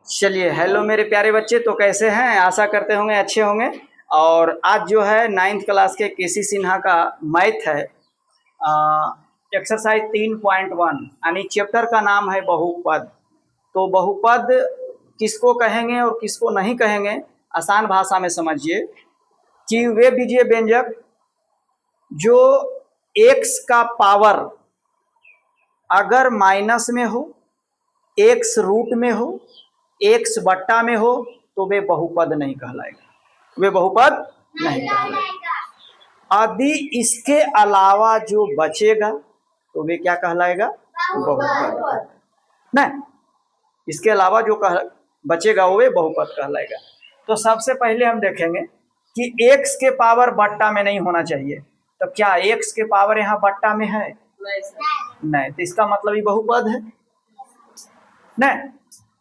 चलिए, हेलो मेरे प्यारे बच्चे, तो कैसे हैं? आशा करते होंगे अच्छे होंगे। और आज जो है 9th क्लास के केसी सिन्हा का मैथ है, एक्सरसाइज 3.1 यानी चैप्टर का नाम है बहुपद। तो बहुपद किसको कहेंगे और किसको नहीं कहेंगे, आसान भाषा में समझिए कि वे बीजीय व्यंजक जो x का पावर अगर माइनस में हो, x रूट में हो, x बट्टा में हो तो वे बहुपद नहीं कहलाएगा, वे बहुपद नहीं कहलाएगा। यदि इसके अलावा जो बचेगा तो वे क्या कहलाएगा? बहुपद। नहीं, इसके अलावा जो बचेगा वो वे बहुपद कहलाएगा। तो सबसे पहले हम देखेंगे कि x के पावर बट्टा में नहीं होना चाहिए। तो क्या x के पावर यहाँ बट्टा में है? नहीं, तो इसका मतलब ये बहुपद है। नहीं,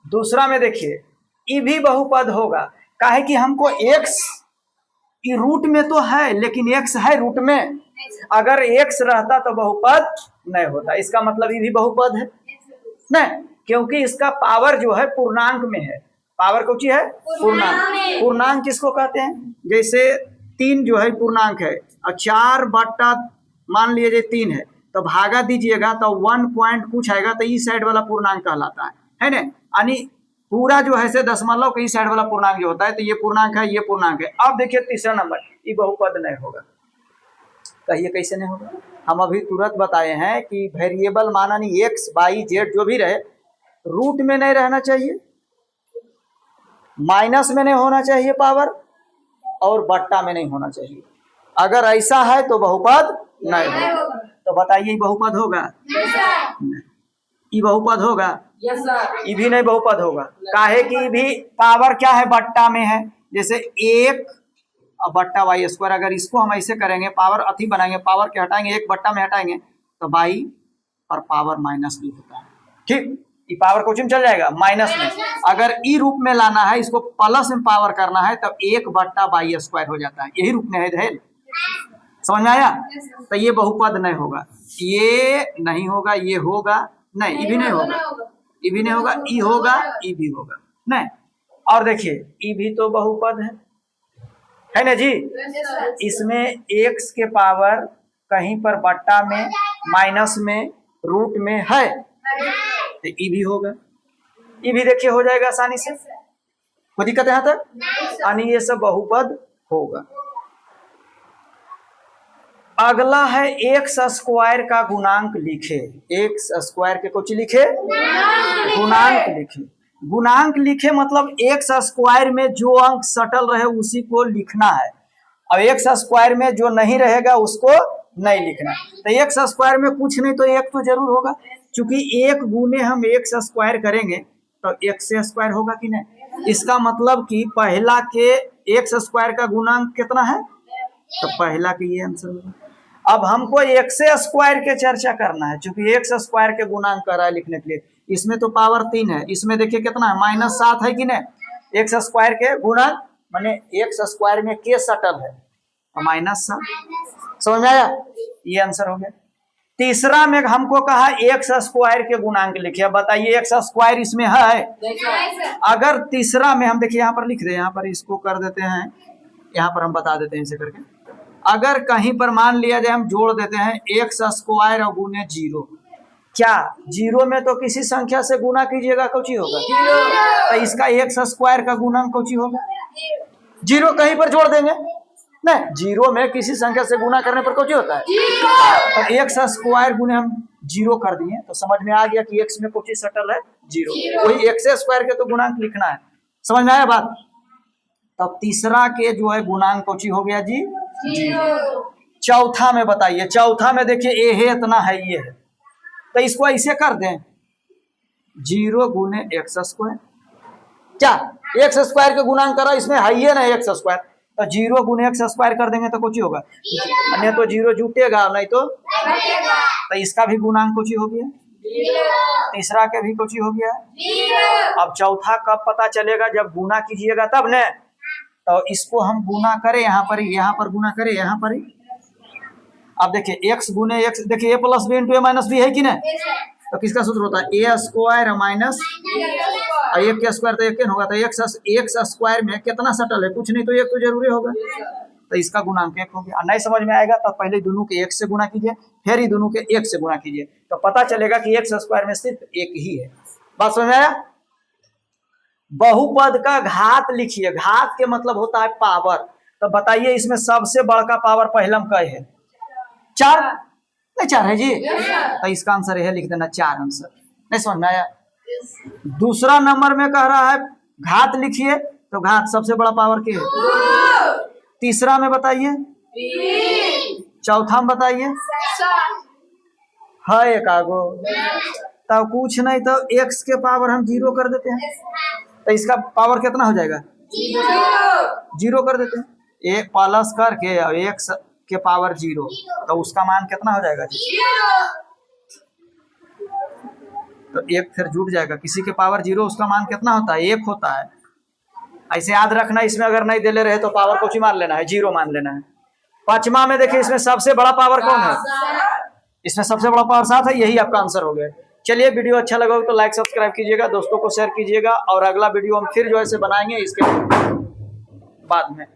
दूसरा में देखिए, ये भी बहुपद होगा। काहे कि हमको x रूट में तो है, लेकिन x है रूट में। अगर x रहता तो बहुपद नहीं होता। इसका मतलब ये भी बहुपद है। नहीं, क्योंकि इसका पावर जो है पूर्णांक में है। पावर कौन सी है? पूर्णांक। पूर्णांक किसको कहते हैं? जैसे 3 जो है पूर्णांक है और 4 बट्टा मान लीजिए 3 है, तो भागा दीजिएगा तो 1 पॉइंट कुछ आएगा, तो इस साइड वाला पूर्णांक कहलाता है ना। यानी पूरा जो है से दशमलव के इस साइड वाला पूर्णांक जो होता है, तो ये पूर्णांक है, ये पूर्णांक है। अब देखिए तीसरा नंबर, ये बहुपद नहीं होगा। कहिए कैसे नहीं होगा? हम अभी तुरंत बताए हैं कि वेरिएबल माना नहीं x, y, z जो भी रहे, रूट में नहीं रहना चाहिए, माइनस में नहीं होना चाहिए पावर, और बट्टा में नहीं होना चाहिए। अगर ऐसा है तो बहुपद नहीं होगा। तो बताइए, बहुपद होगा? ये बहुपद होगा? ये भी नहीं बहुपद होगा। काहे कि भी पावर क्या है? बट्टा में है। जैसे 1 बट्टा वाई स्क्वायर, अगर इसको हम ऐसे करेंगे, पावर अथी बनाएंगे, पावर के हटाएंगे, 1 बट्टा में हटाएंगे तो वाई और पावर माइनस भी होता है। ठीक, ये पावर क्वेश्चन चल जाएगा माइनस में। अगर ई रूप में लाना है, इसको प्लस में पावर करना है, तो 1 बट्टा वाई स्क्वायर हो जाता है। यही रूप में है। समझ में आया? तो ये बहुपद नहीं होगा, ये नहीं होगा, ये होगा नहीं, ये भी नहीं होगा, ये भी नहीं होगा, ई होगा, ई भी होगा नहीं। और देखिए, ई भी तो बहुपद है ना जी। इसमें x के पावर कहीं पर बट्टा में, माइनस में, रूट में है, तो ई भी होगा। ई भी देखिए हो जाएगा आसानी से, कोई दिक्कत है यहाँ तक? यानी ये सब बहुपद होगा। अगला है x स्क्वायर का गुणांक लिखे। x स्क्वायर के कुछ लिखे, गुणांक लिखे। गुणांक लिखे मतलब x स्क्वायर में जो अंक सटल रहे उसी को लिखना है, और x स्क्वायर में जो नहीं रहेगा उसको नहीं लिखना। तो x स्क्वायर में कुछ नहीं तो 1 तो जरूर होगा, क्योंकि 1 गुने हम x स्क्वायर करेंगे तो x स्क्वायर होगा कि नहीं। इसका मतलब कि पहला के x स्क्वायर का गुणांक कितना है, तो पहला के ये आंसर होगा। अब हमको x स्क्वायर के चर्चा करना है, क्योंकि x स्क्वायर के गुणांक कर रहा है लिखने के लिए। इसमें तो पावर 3 है, इसमें देखिए कितना है, -7 है कि नहीं। x स्क्वायर के गुणांक माने x स्क्वायर में के सटल है, -7। समझ में आया? ये आंसर हो गया। तीसरा में हमको कहा x स्क्वायर के गुणांक लिखिए। अब बताइए, x स्क्वायर इसमें है? अगर तीसरा में हम देखिए, यहाँ पर लिख रहे हैं, यहाँ पर इसको कर देते हैं, यहाँ पर हम बता देते हैं इसे करके। अगर कहीं पर मान लिया जाए हम जोड़ देते हैं x स्क्वायर और गुने 0, क्या 0 में तो किसी संख्या से गुना कीजिएगा, कौची होगा? तो इसका x स्क्वायर का गुणांक कौची होगा? 0 कहीं पर जोड़ देंगे नहीं, 0 में किसी संख्या से गुना करने पर कौची होता है? तो x स्क्वायर गुने हम 0 कर दिए, तो समझ में आ गया कि x में कौची सटल है? 0। वही x स्क्वायर के तो गुणांक लिखना है। समझ में आया बात? तब तीसरा के जो है गुणांक कौची हो गया जी? 0। चौथा में बताइए, चौथा में देखिए ए है इतना है, ये है, तो इसको ऐसे कर दें 0 गुने x स्क्वायर। क्या x स्क्वायर के गुणांक करा, इसमें है ये ना x स्क्वायर, तो 0 गुने x स्क्वायर कर देंगे तो कुछ होगा, नहीं तो 0 जुटेगा, नहीं तो इसका भी गुणांक कुछ हो गया, तीसरा के भी कुछ हो गया। अब चौथा कब पता चलेगा? जब गुना कीजिएगा तब ने। तो इसको हम गुना करें यहाँ पर ही, यहाँ पर गुना करें यहाँ पर ही। अब देखिए x गुने x, देखिए a plus B into A minus B है कि नहीं, तो किसका सूत्र होता है ए स्क्वायर माइनस एक के स्क्वायर तो एक होगा, तो एक स्क्वायर में कितना सटल है, कुछ नहीं तो एक तो जरूरी होगा, तो इसका गुणांक 1 हो गया। नहीं समझ में आएगा तो पहले दोनों के 1 से गुणा कीजिए, फिर ही दोनों के 1 से गुणा कीजिए, तो पता चलेगा कि एक्स स्क्वायर में सिर्फ एक ही है। बात समझ में आया? बहुपद का घात लिखिए, घात के मतलब होता है पावर, तो बताइए इसमें सबसे बड़ा पावर पहलम का है 4, नहीं 4 है जी, तो इसका आंसर यह लिख देना 4 आंसर। नहीं समझ में आया? दूसरा नंबर में कह रहा है घात लिखिए, तो घात सबसे बड़ा पावर क्या है? तीसरा में बताइए, चौथा में बताइए, है एक आगो, तो कुछ नहीं तो x के पावर हम 0 कर देते हैं, तो इसका पावर कितना हो जाएगा 0 कर देते हैं, एक प्लस करके और x के पावर 0, तो उसका मान कितना हो जाएगा जी? तो एक फिर जुट जाएगा, किसी के पावर 0 उसका मान कितना होता है 1 होता है। ऐसे याद रखना, इसमें अगर नहीं दे ले रहे तो पावर को मान लेना है 0 मान लेना है। पांचवा में देखिए इसमें सबसे बड़ा पावर कौन है? इसमें सबसे बड़ा पावर 7 है, यही आपका आंसर हो गया। चलिए वीडियो अच्छा लगा हो तो लाइक सब्सक्राइब कीजिएगा, दोस्तों को शेयर कीजिएगा, और अगला वीडियो हम फिर जो है बनाएंगे इसके बाद में।